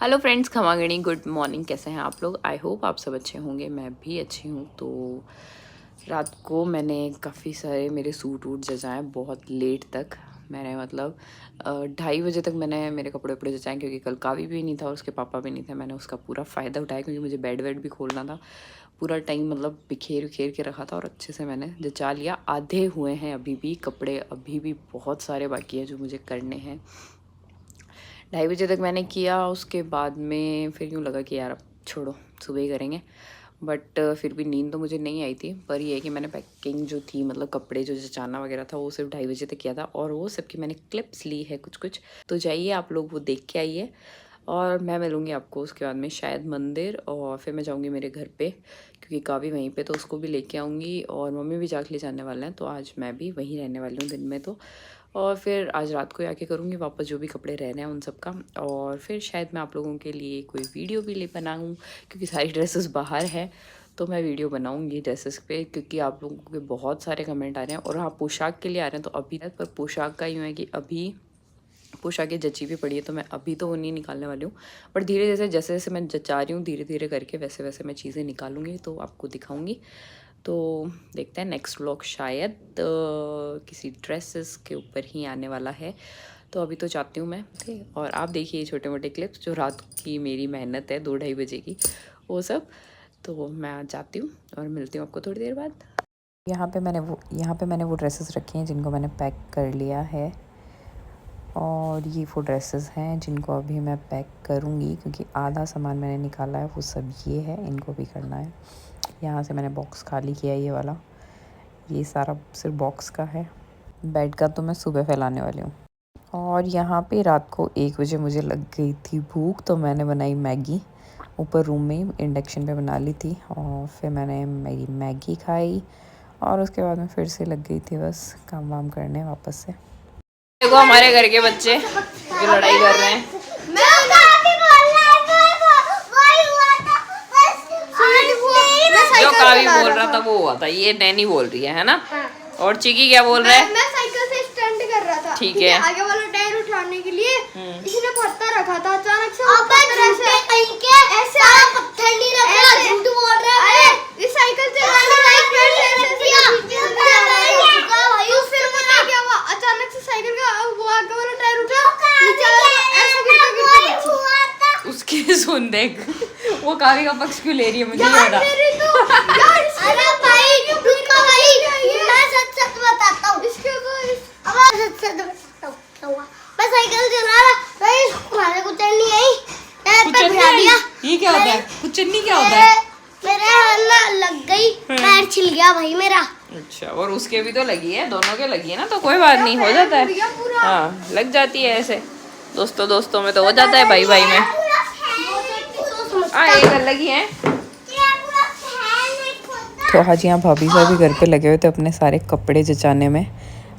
Hello friends, खमागणी good morning. कैसे हैं आप लोग? आई होप आप सब अच्छे होंगे। मैं भी अच्छी हूँ। तो रात को मैंने काफ़ी सारे मेरे सूट वूट जचाए बहुत लेट तक। मैंने मतलब 2:30 बजे तक मैंने मेरे कपड़े वपड़े जचाए, क्योंकि कल कावी भी नहीं था और उसके पापा भी नहीं थे। मैंने उसका पूरा फ़ायदा उठाया, क्योंकि मुझे बेड वेड भी खोलना था। पूरा टाइम मतलब बिखेर बिखेर के रखा था और अच्छे से मैंने जचा लिया। आधे हुए हैं अभी भी कपड़े, अभी भी बहुत सारे बाकी हैं जो मुझे करने हैं। 2:30 बजे तक मैंने किया। उसके बाद में फिर यूँ लगा कि यार अब छोड़ो, सुबह ही करेंगे। बट फिर भी नींद तो मुझे नहीं आई थी। पर ये है कि मैंने पैकिंग जो थी, मतलब कपड़े जो जचाना वगैरह था, वो सिर्फ 2:30 बजे तक किया था। और वो सबकी मैंने क्लिप्स ली है कुछ कुछ। तो जाइए आप लोग वो देख के आइए। और मैं मिलूँगी आपको उसके बाद में शायद मंदिर, और फिर मैं जाऊँगी मेरे घर पे, क्योंकि कावी वहीं पे, तो उसको भी लेके आऊँगी। और मम्मी भी जाके ले जाने वाले हैं, तो आज मैं भी वहीं रहने वाली हूँ दिन में। तो और फिर आज रात को आके करूँगी वापस जो भी कपड़े रह रहे हैं उन सब का। और फिर शायद मैं आप लोगों के लिए कोई वीडियो भी ले बनाऊँ, क्योंकि सारी ड्रेसेस बाहर है। तो मैं वीडियो बनाऊँगी ड्रेसेस पे, क्योंकि आप लोगों के बहुत सारे कमेंट आ रहे हैं। और हाँ, पोशाक के लिए आ रहे हैं तो अभी तक, पर पोशाक का यूँ है कि अभी पोशाकें जची भी पड़ी है, तो मैं अभी तो वो नहीं निकालने वाली हूँ। पर धीरे जैसे जैसे जैसे मैं जचा रही हूँ, धीरे धीरे करके वैसे वैसे मैं चीज़ें निकालूंगी, तो आपको दिखाऊंगी। तो देखते हैं नेक्स्ट व्लॉग शायद किसी ड्रेसेस के ऊपर ही आने वाला है। तो अभी तो चाहती हूँ मैं, ठीक। और आप देखिए छोटे मोटे क्लिप्स जो रात की मेरी मेहनत है 2-2:30 बजे की, वो सब। तो मैं आज जाती हूँ और मिलती हूँ आपको थोड़ी देर बाद। यहाँ पे मैंने वो ड्रेसेस रखी हैं जिनको मैंने पैक कर लिया है। और ये वो ड्रेसेस हैं जिनको अभी मैं पैक करूँगी, क्योंकि आधा सामान मैंने निकाला है, वो सब ये है, इनको भी करना है। यहाँ से मैंने बॉक्स खाली किया, ये वाला, ये सारा सिर्फ बॉक्स का है। बेड का तो मैं सुबह फैलाने वाली हूँ। और यहाँ पे रात को 1 बजे मुझे लग गई थी भूख, तो मैंने बनाई मैगी। ऊपर रूम में इंडक्शन पे बना ली थी, और फिर मैंने मेरी मैगी खाई। और उसके बाद में फिर से लग गई थी बस काम वाम करने वापस से। देखो हमारे घर के बच्चे जो लड़ाई कर रहे हैं। जो कावी बोल रहा था वो हुआ था, ये नैनी बोल रही है ना? और चिकी क्या बोल रहा है? मैं साइकिल से स्टंट कर रहा था। ठीक है। आगे वाला टायर उठाने के लिए इसने पत्थर रखा था, अचानक से पत्थर ऐसे कहीं के ऐसे पत्थर नहीं रखा, झूठ बोल रहा है। अरे इस साइकिल से फिर पता क्या हुआ, अचानक से साइकिल का वो आगे वाला टायर उठा, ऐसे गिर। उसकी सुन देख, वो कावी का पक्ष क्यों ले रही है मुझे नहीं पता। अरे भाई रुको भाई, मैं सच सच बताता हूँ। इसके सच बताता हूँ क्या हुआ। मैं साइकिल चला रहा भाई, तुम्हारे को चलनी आई, पैर भिड़ा दिया। ये क्या होता है? कुचन्नी क्या होता है? मेरे हाथ लग गई, पैर छिल गया भाई मेरा। अच्छा, और उसके भी तो लगी है, दोनों के लगी है ना, तो कोई बात नहीं, हो जाता है। हाँ, लग जाती है ऐसे, दोस्तों में तो हो जाता है, भाई भाई में। हाँ, एक अलग ही है। तो आज यहाँ भाभी साहब भी घर पे लगे हुए थे अपने सारे कपड़े जचाने में।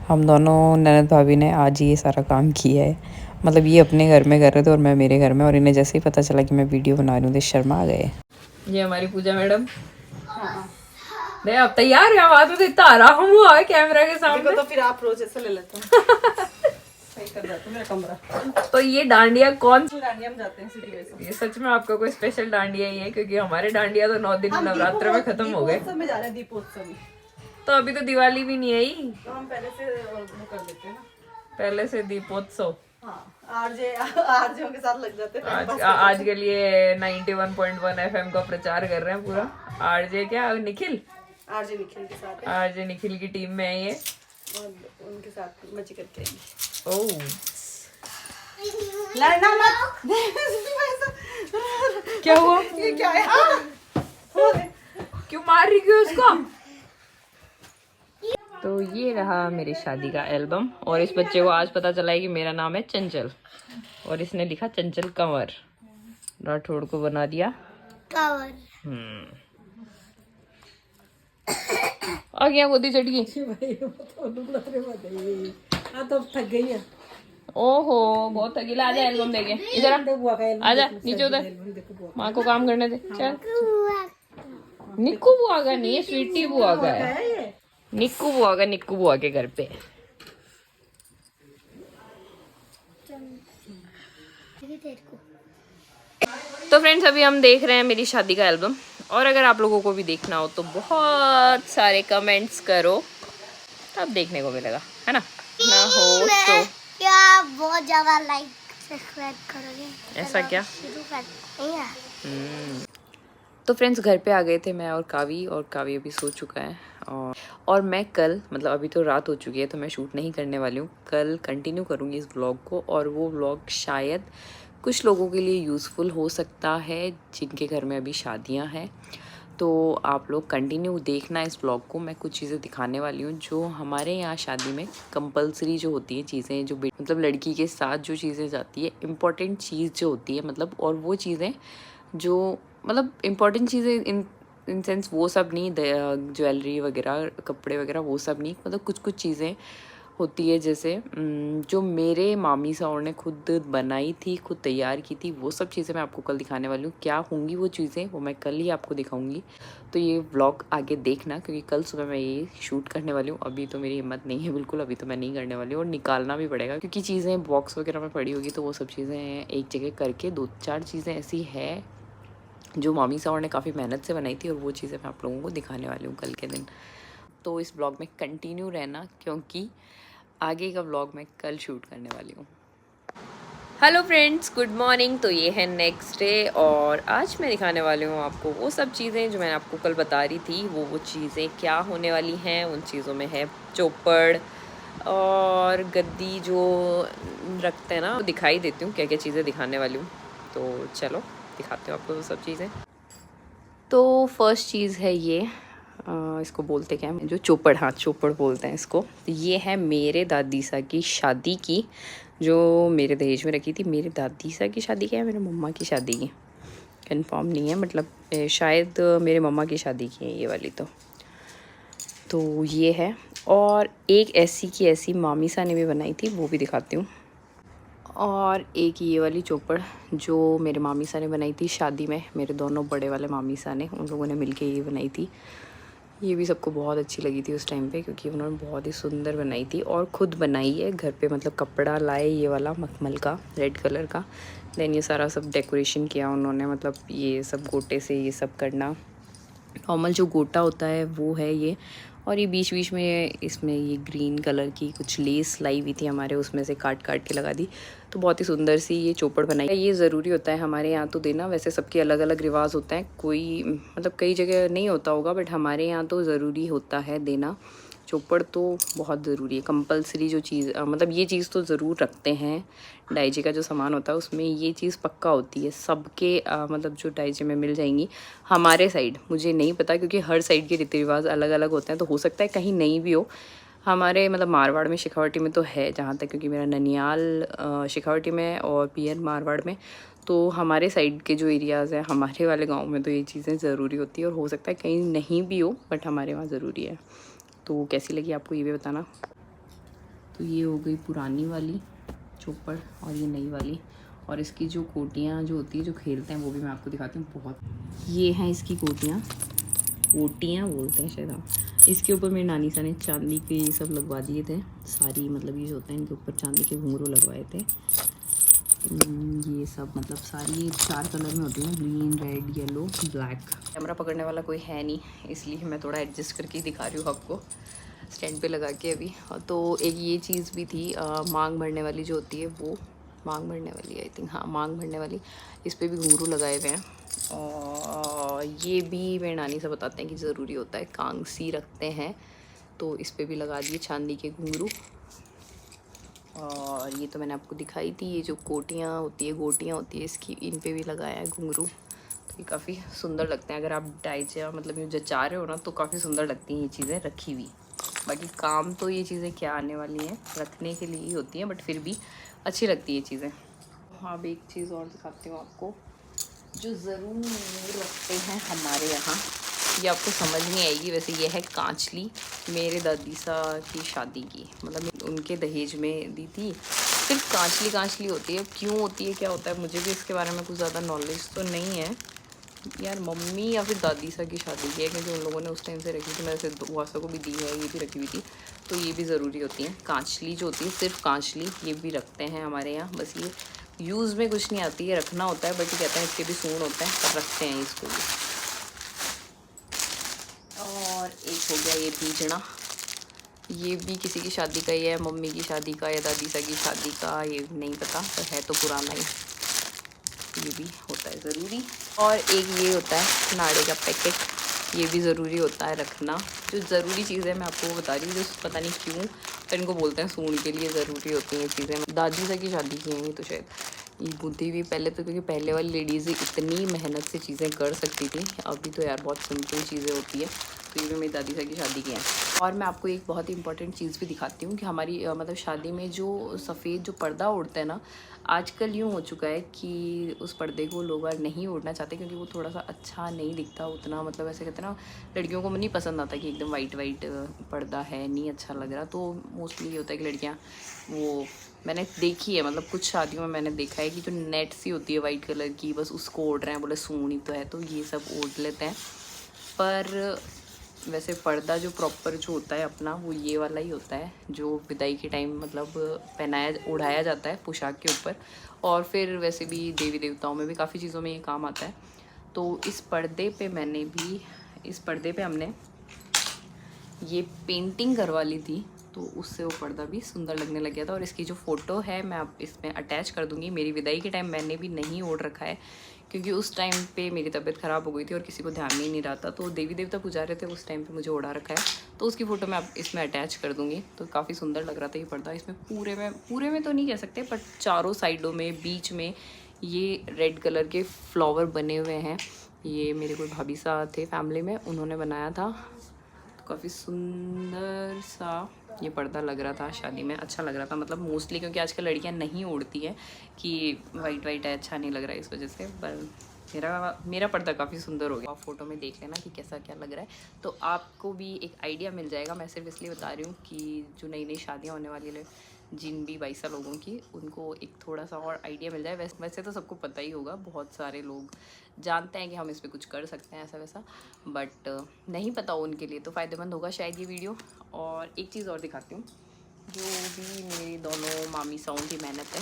हम दोनों ननद भाभी ने आज ये सारा काम किया है। मतलब ये अपने घर में कर रहे थे और मैं मेरे घर में, और इन्हें जैसे ही पता चला कि मैं वीडियो बना रही हूँ तो शर्मा आ गए। ये हमारी पूजा मैडम। नहीं, अब तैयार है, आवाज में तो इतना आराम हुआ है कैमरा के सामने। तो फिर आप रोज ऐसा ले लेते हैं। सही कर जाता मेरा कमरा। तो ये डांडिया कौन सी डांडिया में जाते हैं सिटी वैसे। ये सच में आपका कोई स्पेशल डांडिया ही है? क्योंकि हमारे डांडिया तो 9 दिन नवरात्र में खत्म हो गए। दीपोत्सव में जा रहे हैं, दीपोत्सव में। तो अभी तो दिवाली भी नहीं आई, तो हम पहले से वो कर देते हैं ना, पहले से दीपोत्सव। हाँ, आरजे के साथ लग जाते हैं। आज के लिए 91.1 FM का प्रचार कर रहे हैं पूरा। आरजे क्या, निखिल? आरजे निखिल के साथ है, आरजे निखिल की टीम में है ये, और उनके साथ मजे करते हैं। ओह, लड़ना मत। क्या हुआ? ये क्या है? क्यों मार रही क्यों उसको? तो ये रहा मेरी शादी का एल्बम। और इस बच्चे को आज पता चला है कि मेरा नाम है चंचल, और इसने लिखा चंचल कंवर। राठौड़ को बना दिया कवर। आ गया, गोदी चढ़ गई। तो थक गई है। ओहो, बहुत थकीला। आजा एल्बम देखे इधर, आजा नीचे उधर, माँ को काम करने दे। चल, निक्कू बुआ का नहीं है, स्वीटी बुआ का है। निक्कू बुआ के घर पे। तो फ्रेंड्स अभी हम देख रहे हैं मेरी शादी का एल्बम, और अगर आप लोगों को भी देखना हो तो बहुत सारे कमेंट्स करो, तब देखने को मिलेगा, है ना? ना हो तो क्या बहुत ज्यादा लाइक सब्सक्राइब करोगे? ऐसा क्या? शुरू करते हैं। तो फ्रेंड्स घर पे आ गए थे मैं और कावी अभी सो चुका है। और मैं कल, मतलब अभी तो रात हो चुकी है तो मैं शूट नहीं करने वाली हूँ, कल कंटिन्यू करूँगी इस व्लॉग को, और वो व्लॉग शायद कुछ लोगों के लिए यूज़फुल हो सकता है जिनके घर में अभी शादियाँ हैं। तो आप लोग कंटिन्यू देखना इस व्लॉग को। मैं कुछ चीज़ें दिखाने वाली हूँ जो हमारे यहाँ शादी में कंपलसरी जो होती है चीज़ें, जो मतलब लड़की के साथ जो चीज़ें जाती है, इम्पॉर्टेंट चीज़ जो होती है, मतलब और वो चीज़ें जो मतलब इम्पॉर्टेंट चीज़ें इन सेंस वो सब नहीं, ज्वेलरी वगैरह, कपड़े वगैरह वो सब नहीं, मतलब कुछ कुछ चीज़ें होती है जैसे जो मेरे मामी साहब ने खुद बनाई थी, खुद तैयार की थी, वो सब चीज़ें मैं आपको कल दिखाने वाली हूँ। क्या होंगी वो चीज़ें, वो मैं कल ही आपको दिखाऊंगी। तो ये व्लॉग आगे देखना, क्योंकि कल सुबह मैं ये शूट करने वाली हूँ। अभी तो मेरी हिम्मत नहीं है बिल्कुल, अभी तो मैं नहीं करने वाली हूँ, और निकालना भी पड़ेगा क्योंकि चीज़ें बॉक्स वगैरह में पड़ी होगी, तो वो सब चीज़ें एक जगह करके 2-4 चीज़ें ऐसी है जो मामी साहब ने काफ़ी मेहनत से बनाई थी, और वो चीज़ें मैं आप लोगों को दिखाने वाली हूँ कल के दिन। तो इस ब्लॉग में कंटिन्यू रहना, क्योंकि आगे का व्लॉग मैं कल शूट करने वाली हूँ। Hello friends, good morning. तो ये है नेक्स्ट डे, और आज मैं दिखाने वाली हूँ आपको वो सब चीज़ें जो मैंने आपको कल बता रही थी। वो चीज़ें क्या होने वाली हैं, उन चीज़ों में है चौपड़ और गद्दी जो रखते हैं ना, वो दिखाई देती हूँ क्या क्या चीज़ें दिखाने वाली हूँ। तो चलो दिखाते हो आपको वो सब चीज़ें। तो फर्स्ट चीज़ है ये, इसको बोलते क्या है, जो चौपड़, हाँ चौपड़ बोलते हैं इसको। तो ये है मेरे दादी सा की शादी की, जो मेरे दहेज में रखी थी। मेरे दादी सा की शादी की है, मेरे मम्मा की शादी की, कंफर्म नहीं है, मतलब शायद मेरे मम्मा की शादी की है ये वाली। तो ये है, और एक ऐसी की ऐसी मामी सा ने भी बनाई थी, वो भी दिखाती हूँ। और एक ये वाली चौपड़ जो मेरे मामी सा ने बनाई थी शादी में, मेरे दोनों बड़े वाले मामी सा ने, उन लोगों ने मिलके ये बनाई थी। ये भी सबको बहुत अच्छी लगी थी उस टाइम पे, क्योंकि उन्होंने बहुत ही सुंदर बनाई थी, और ख़ुद बनाई है घर पे, मतलब कपड़ा लाए ये वाला मखमल का, रेड कलर का। देन ये सारा सब डेकोरेशन किया उन्होंने, मतलब ये सब गोटे से ये सब करना, नॉर्मल जो गोटा होता है वो है ये। और ये बीच बीच में इसमें ये ग्रीन कलर की कुछ लेस लाई हुई थी हमारे, उसमें से काट काट के लगा दी, तो बहुत ही सुंदर सी ये चौपड़ बनाई। ये ज़रूरी होता है हमारे यहाँ तो देना, वैसे सबके अलग अलग रिवाज होता है, कोई मतलब कई जगह नहीं होता होगा, बट हमारे यहाँ तो ज़रूरी होता है देना। चौपड़ तो बहुत ज़रूरी है, कंपलसरी जो चीज़, मतलब ये चीज़ तो ज़रूर रखते हैं। डाइजे का जो सामान होता है उसमें ये चीज़ पक्का होती है सबके, मतलब जो डाइजे में मिल जाएंगी। हमारे साइड मुझे नहीं पता, क्योंकि हर साइड के रीति रिवाज अलग अलग होते हैं, तो हो सकता है कहीं नहीं भी हो। हमारे मतलब मारवाड़ में, शेखावाटी में तो है जहाँ तक, क्योंकि मेरा ननियाल शेखावाटी में और पियर मारवाड़ में, तो हमारे साइड के जो एरियाज़ हैं, हमारे वाले गाँव में तो ये चीज़ें ज़रूरी होती है, और हो सकता है कहीं नहीं भी हो, बट हमारे वहाँ ज़रूरी है। तो कैसी लगी आपको ये भी बताना। तो ये हो गई पुरानी वाली चौपड़, और ये नई वाली, और इसकी जो कोटियाँ जो होती है जो खेलते हैं वो भी मैं आपको दिखाती हूँ। बहुत ये हैं इसकी कोटियाँ बोलते हैं शायद, हाँ। इसके ऊपर मेरी नानी सा ने चांदी के ये सब लगवा दिए थे सारी, मतलब ये जो होता है इनके ऊपर चांदी के घुंघरू लगवाए थे। ये सब मतलब सारी 4 कलर में होती है, green, red, yellow, black. Camera पकड़ने वाला कोई है नहीं, इसलिए मैं थोड़ा एडजस्ट करके ही दिखा रही हूँ आपको, स्टैंड पे लगा के अभी। तो एक ये चीज़ भी थी, मांग भरने वाली जो होती है, वो मांग भरने वाली आई थिंक, हाँ मांग भरने वाली, इस पर भी घुंघरू लगाए हुए हैं। और ये भी मेरे नानी से बताते हैं कि ज़रूरी होता है, कांगसी रखते हैं तो इस पर भी लगा दिए चांदी के घुंघरू। और ये तो मैंने आपको दिखाई थी, ये जो गोटियाँ होती है इसकी, इन पे भी लगाया है घुंघरू। तो ये काफ़ी सुंदर लगते हैं, अगर आप डाइजा मतलब ये जचा रहे हो ना, तो काफ़ी सुंदर लगती हैं ये चीज़ें रखी हुई। बाकी काम तो ये चीज़ें क्या आने वाली हैं, रखने के लिए ही होती हैं, बट फिर भी अच्छी लगती है ये चीज़ें। हाँ, अब एक चीज़ और दिखाती हूँ आपको, जो ज़रूर रखते हैं हमारे यहाँ, ये आपको समझ नहीं आएगी वैसे। ये है कांचली, मेरे दादी सा की शादी की, मतलब उनके दहेज में दी थी। सिर्फ कांचली होती है, क्यों होती है, क्या होता है, मुझे भी इसके बारे में कुछ ज़्यादा नॉलेज तो नहीं है यार। मम्मी या फिर दादी सा की शादी की है, क्योंकि उन लोगों ने उस टाइम से रखी थी, मैं फिर बुआ को भी दी है, ये भी रखी हुई थी, तो ये भी ज़रूरी होती है। कांचली जो होती है, सिर्फ कांचली, ये भी रखते हैं हमारे यहाँ। बस ये यूज़ में कुछ नहीं आती है, रखना होता है, बट ये कहते हैं इसके भी सूंड होते हैं, पर रखते हैं इसको भी। और एक हो गया ये बीजना, ये भी किसी की शादी का ही है, मम्मी की शादी का या दादी सा की शादी का, ये नहीं पता, पर है तो पुराना ही, ये भी होता है ज़रूरी। और एक ये होता है नाड़े का पैकेट, ये भी ज़रूरी होता है रखना। जो ज़रूरी चीज़ें मैं आपको बता रही हूँ, जो पता नहीं क्यों पर इनको बोलते हैं सूंड के लिए ज़रूरी होती हैं चीज़ें। दादी सा की शादी की हैं तो शायद ये बुद्धि भी पहले तो, क्योंकि पहले वाली लेडीज़ इतनी मेहनत से चीज़ें कर सकती थी, अभी तो यार बहुत सिंपल चीज़ें होती है। तो ये भी मेरी दादी सा की शादी की हैं। और मैं आपको एक बहुत ही इंपॉर्टेंट चीज़ भी दिखाती हूँ कि हमारी मतलब शादी में जो सफ़ेद जो पर्दा ओढ़ते हैं ना, आजकल यूँ हो चुका है कि उस पर्दे को लोग नहीं ओढ़ना चाहते, क्योंकि वो थोड़ा सा अच्छा नहीं दिखता उतना, मतलब ऐसे कहते हैं ना, लड़कियों को नहीं पसंद आता कि एकदम वाइट पर्दा है, नहीं अच्छा लग रहा। तो मोस्टली ये होता है कि लड़कियाँ वो, मैंने देखी है, मतलब कुछ शादियों में मैंने देखा है कि जो नेट सी होती है वाइट कलर की, बस उसको ओढ़ रहे हैं, बोले सूंड ही तो है, तो ये सब ओढ़ लेते हैं। पर वैसे पर्दा जो प्रॉपर जो होता है अपना, वो ये वाला ही होता है, जो विदाई के टाइम मतलब ओढ़ाया जाता है पोशाक के ऊपर। और फिर वैसे भी देवी देवताओं में भी काफ़ी चीज़ों में ये काम आता है। तो इस पर्दे पे हमने ये पेंटिंग करवा ली थी, तो उससे वो पर्दा भी सुंदर लगने लग गया था। और इसकी जो फ़ोटो है मैं आप इसमें अटैच कर दूँगी। मेरी विदाई के टाइम मैंने भी नहीं ओढ़ रखा है, क्योंकि उस टाइम पे मेरी तबीयत ख़राब हो गई थी और किसी को ध्यान में ही नहीं रहा था, तो देवी देवता पुजा रहे थे उस टाइम पे मुझे ओढ़ा रखा है, तो उसकी फ़ोटो मैं आप इसमें अटैच कर दूँगी। तो काफ़ी सुंदर लग रहा था ये पर्दा। इसमें पूरे में तो नहीं कह सकते, बट चारों साइडों में, बीच में ये रेड कलर के फ्लावर बने हुए हैं। ये मेरे कोई भाभी सा थे फैमिली में, उन्होंने बनाया था। तो काफ़ी सुंदर सा ये पर्दा लग रहा था शादी में, अच्छा लग रहा था, मतलब मोस्टली क्योंकि आजकल लड़कियां नहीं ओढ़ती हैं कि वाइट है, अच्छा नहीं लग रहा है इस वजह से। पर मेरा पर्दा काफ़ी सुंदर हो गया। आप फोटो में देख लेना कि कैसा क्या लग रहा है, तो आपको भी एक आइडिया मिल जाएगा। मैं सिर्फ इसलिए बता रही हूँ कि जो नई नई शादियाँ होने वाली है, जिन भी 22 लोगों की, उनको एक थोड़ा सा और आइडिया मिल जाए। वैसे तो सबको पता ही होगा, बहुत सारे लोग जानते हैं कि हम इस पर कुछ कर सकते हैं ऐसा वैसा, बट नहीं पता उनके लिए तो फ़ायदेमंद होगा शायद ये वीडियो। और एक चीज़ और दिखाती हूँ, जो भी मेरी दोनों मामी साउंड की मेहनत है।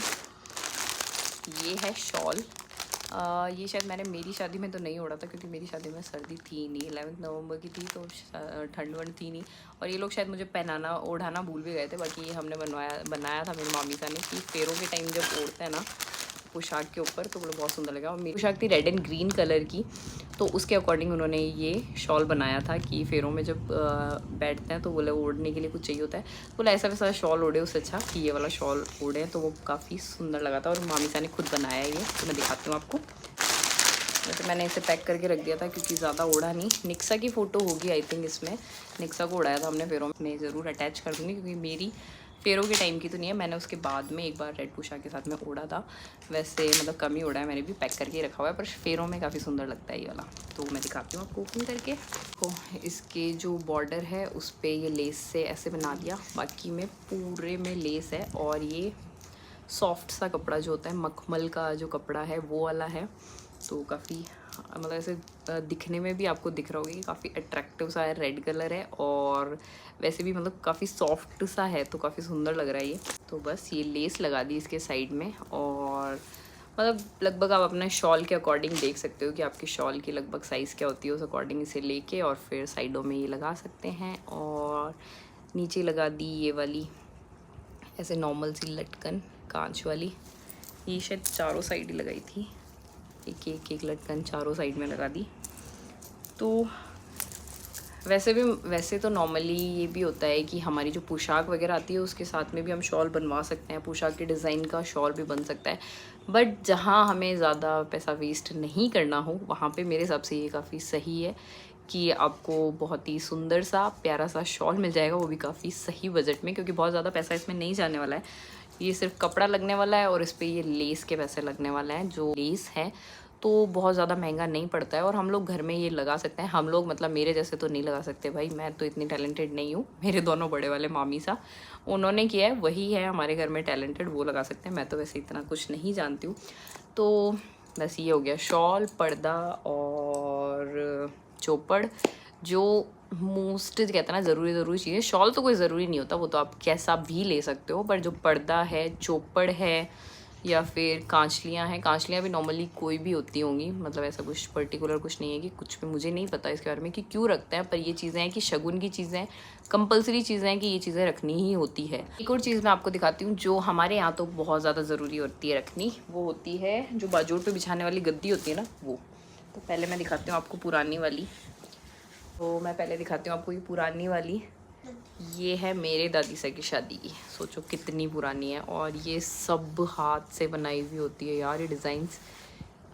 ये है शॉल। ये शायद मैंने मेरी शादी में तो नहीं ओढ़ा था, क्योंकि मेरी शादी में सर्दी थी नहीं, 11 नवंबर की थी, तो ठंड वंड थी नहीं। और ये लोग शायद मुझे ओढ़ाना भूल भी गए थे। बाकी ये हमने बनाया था मेरी मामी सा ने, कि फेरों के टाइम जब ओढ़ते हैं ना पोशाक के ऊपर, तो बोले बहुत सुंदर लगा। और मेरी पोशाक थी रेड एंड ग्रीन कलर की, तो उसके अकॉर्डिंग उन्होंने ये शॉल बनाया था कि फेरों में जब बैठते हैं तो बोले ओढ़ने के लिए कुछ चाहिए होता है, बोले ऐसा वैसा शॉल ओढ़े, उससे अच्छा कि ये वाला शॉल ओढ़े, तो वो काफ़ी सुंदर लगा था। और मामी सा ने खुद बनाया ये, तो मैं दिखाती हूँ आपको। वैसे मैंने इसे पैक करके रख दिया था, क्योंकि ज़्यादा ओढ़ा नहीं। निक्सा की फ़ोटो होगी आई थिंक इसमें, निक्सा को उड़ाया था हमने फेरों में, ज़रूर अटैच कर दूँगी, क्योंकि मेरी फेरों के टाइम की तो नहीं है, मैंने उसके बाद में एक बार रेड पोशाक के साथ में ओढ़ा था। वैसे मतलब कम ही ओढ़ा है, मैंने भी पैक करके रखा हुआ है, पर फेरों में काफ़ी सुंदर लगता है ये वाला। तो मैं दिखाती हूँ आपको ओपन करके। तो इसके जो बॉर्डर है उस पर ये लेस से ऐसे बना दिया, बाकी में पूरे में लेस है। और ये सॉफ्ट सा कपड़ा जो होता है, मखमल का जो कपड़ा है वो वाला है, तो काफ़ी मतलब ऐसे दिखने में भी आपको दिख रहा होगा कि काफ़ी अट्रैक्टिव सा है, रेड कलर है, और वैसे भी मतलब काफ़ी सॉफ्ट सा है, तो काफ़ी सुंदर लग रहा है ये। तो बस ये लेस लगा दी इसके साइड में, और मतलब लगभग आप अपने शॉल के अकॉर्डिंग देख सकते हो कि आपकी शॉल की लगभग साइज़ क्या होती है, उस अकॉर्डिंग इसे लेके और फिर साइडों में ये लगा सकते हैं। और नीचे लगा दी ये वाली ऐसे नॉर्मल सी लटकन कांच वाली, ये शायद चारों साइड ही लगाई थी, एक लटकन चारों साइड में लगा दी। तो वैसे तो नॉर्मली ये भी होता है कि हमारी जो पोशाक वगैरह आती है उसके साथ में भी हम शॉल बनवा सकते हैं, पोशाक के डिज़ाइन का शॉल भी बन सकता है। बट जहाँ हमें ज़्यादा पैसा वेस्ट नहीं करना हो, वहाँ पे मेरे हिसाब से ये काफ़ी सही है कि आपको बहुत ही सुंदर सा प्यारा सा शॉल मिल जाएगा, वो भी काफ़ी सही बजट में, क्योंकि बहुत ज़्यादा पैसा इसमें नहीं जाने वाला है। ये सिर्फ कपड़ा लगने वाला है और इस पर ये लेस के पैसे लगने वाले हैं। जो लेस है तो बहुत ज़्यादा महंगा नहीं पड़ता है, और हम लोग घर में ये लगा सकते हैं। हम लोग मतलब मेरे जैसे तो नहीं लगा सकते भाई, मैं तो इतनी टैलेंटेड नहीं हूँ। मेरे दोनों बड़े वाले मामी सा उन्होंने किया है, वही है हमारे घर में टैलेंटेड, वो लगा सकते हैं। मैं तो वैसे इतना कुछ नहीं जानती हूँ। तो बस ये हो गया शॉल, पर्दा और चौपड़, जो मोस्ट कहते हैं ना ज़रूरी चीज़ें। शॉल तो कोई ज़रूरी नहीं होता, वो तो आप कैसा भी ले सकते हो, पर जो पर्दा है, चौपड़ है, या फिर कांचलियाँ हैं। कांचलियाँ भी नॉर्मली कोई भी होती होंगी, मतलब ऐसा कुछ पर्टिकुलर कुछ नहीं है कि कुछ भी, मुझे नहीं पता इसके बारे में कि क्यों रखते हैं, पर ये चीज़ें हैं कि शगुन की चीज़ें हैं, कंपलसरी चीज़ें हैं कि ये चीज़ें रखनी ही होती है। एक और चीज़ मैं आपको दिखाती हूँ जो हमारे यहाँ तो बहुत ज़्यादा ज़रूरी होती है रखनी, वो होती है जो बाजूट पे बिछाने वाली गद्दी होती है ना, वो। तो पहले मैं दिखाती हूँ आपको पुरानी वाली। तो मैं पहले दिखाती हूँ आपको ये पुरानी वाली। ये है मेरे दादी साहब की शादी की, सोचो कितनी पुरानी है, और ये सब हाथ से बनाई हुई होती है यार, ये डिज़ाइंस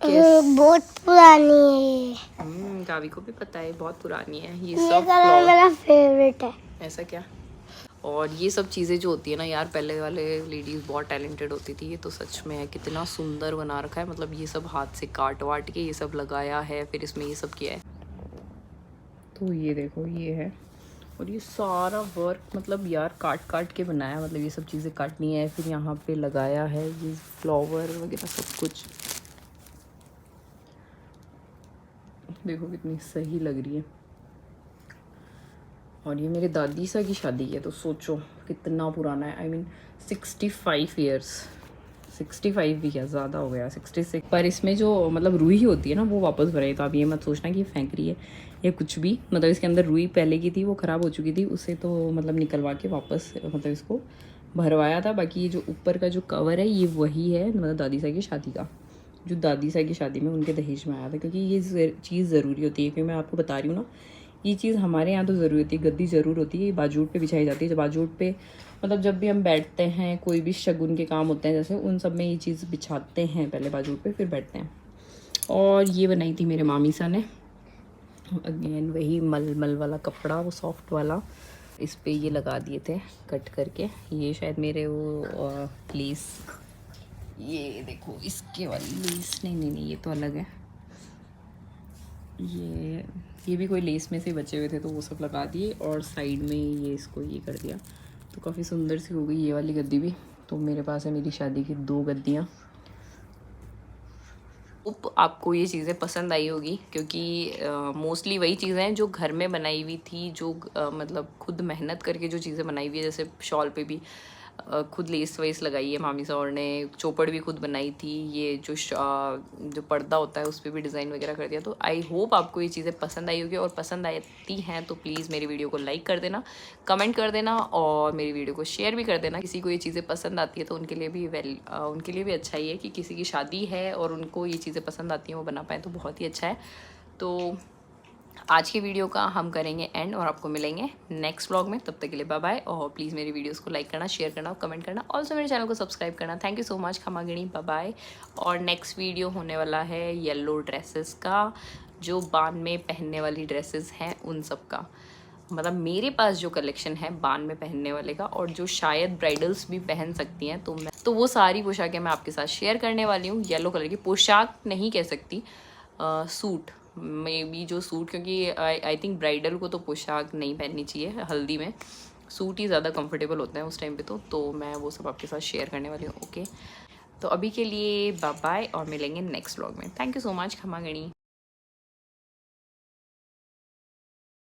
बहुत पुरानी है। कावी को भी पता है बहुत पुरानी है। ये ये सब कलर मेरा फेवरेट है। ऐसा क्या? और ये सब चीज़ें जो होती है ना यार, पहले वाले लेडीज़ बहुत टैलेंटेड होती थी, ये तो सच में है। कितना सुंदर बना रखा है, मतलब ये सब हाथ से काट वाट के ये सब लगाया है, फिर इसमें ये सब किया है। तो ये देखो ये है, और ये सारा वर्क मतलब यार काट काट के बनाया, मतलब ये सब चीज़ें काटनी है, फिर यहाँ पे लगाया है ये फ्लावर वगैरह सब कुछ। देखो कितनी सही लग रही है। और ये मेरे दादी सा की शादी है, तो सोचो कितना पुराना है। I mean 65 ईयर्स, 65 भी क्या ज़्यादा हो गया, 66। पर इसमें जो मतलब रुई होती है ना वो वापस भराई, तो आप ये मत सोचना कि ये फेंक रही है या कुछ भी, मतलब इसके अंदर रुई पहले की थी, वो ख़राब हो चुकी थी, उसे तो मतलब निकलवा के वापस मतलब इसको भरवाया था। बाकी ये जो ऊपर का जो कवर है ये वही है, मतलब दादी साहब की शादी का, जो दादी साहब की शादी में उनके दहेज में आया था। क्योंकि ये चीज़ ज़रूरी होती है, क्योंकि मैं आपको बता रही हूँ ना, ये चीज़ हमारे यहाँ तो ज़रूरी होती है, गद्दी ज़रूर होती है, ये बाजूट पे बिछाई जाती है। जब बाजूट पे मतलब जब भी हम बैठते हैं, कोई भी शगुन के काम होते हैं जैसे, उन सब में ये चीज़ बिछाते हैं पहले बाजूट पे, फिर बैठते हैं। और ये बनाई थी मेरे मामी सा ने, अगेन वही मलमल वाला कपड़ा, वो सॉफ्ट वाला, इस पे ये लगा दिए थे कट करके। ये शायद मेरे वो लेस, ये देखो इसके वाली लेस, नहीं ये तो अलग है। ये भी कोई लेस में से बचे हुए थे, तो वो सब लगा दिए, और साइड में ये इसको ये कर दिया, तो काफ़ी सुंदर सी हो गई ये वाली गद्दी भी। तो मेरे पास है मेरी शादी की 2 गद्दियाँ। आपको ये चीज़ें पसंद आई होगी, क्योंकि मोस्टली वही चीज़ें हैं जो घर में बनाई हुई थी, जो मतलब खुद मेहनत करके जो चीज़ें बनाई हुई है। जैसे शॉल पे भी खुद लेस वेस लगाई है मामी साहब ने, चौपड़ भी खुद बनाई थी, ये जो पर्दा होता है उस पर भी डिज़ाइन वगैरह कर दिया। तो आई होप आपको ये चीज़ें पसंद आई होगी, और पसंद आती हैं तो प्लीज़ मेरी वीडियो को लाइक कर देना, कमेंट कर देना, और मेरी वीडियो को शेयर भी कर देना। किसी को ये चीज़ें पसंद आती है तो उनके लिए भी अच्छा ही है कि किसी की शादी है और उनको ये चीज़ें पसंद आती हैं, वो बना पाएँ, तो बहुत ही अच्छा है। तो आज की वीडियो का हम करेंगे एंड, और आपको मिलेंगे नेक्स्ट व्लॉग में। तब तक के लिए बाय बाय, और प्लीज़ मेरी वीडियोस को लाइक करना, शेयर करना और कमेंट करना, ऑल्सो मेरे चैनल को सब्सक्राइब करना। थैंक यू सो मच, खमागिणी, बाय बाय। और नेक्स्ट वीडियो होने वाला है येलो ड्रेसेस का, जो बान में पहनने वाली ड्रेसेस हैं उन सब का, मतलब मेरे पास जो कलेक्शन है बान में पहनने वाले का, और जो शायद ब्राइडल्स भी पहन सकती हैं, तो वो सारी पोशाकें मैं आपके साथ शेयर करने वाली हूँ। येलो कलर की पोशाक नहीं कह सकती, सूट में भी, जो सूट, क्योंकि आई थिंक ब्राइडल को तो पोशाक नहीं पहननी चाहिए, हल्दी में सूट ही ज़्यादा कंफर्टेबल होते हैं उस टाइम पे। तो मैं वो सब आपके साथ शेयर करने वाली हूँ। ओके, तो अभी के लिए बाय बाय, और मिलेंगे नेक्स्ट व्लॉग में। Thank you so much, खमागिणी।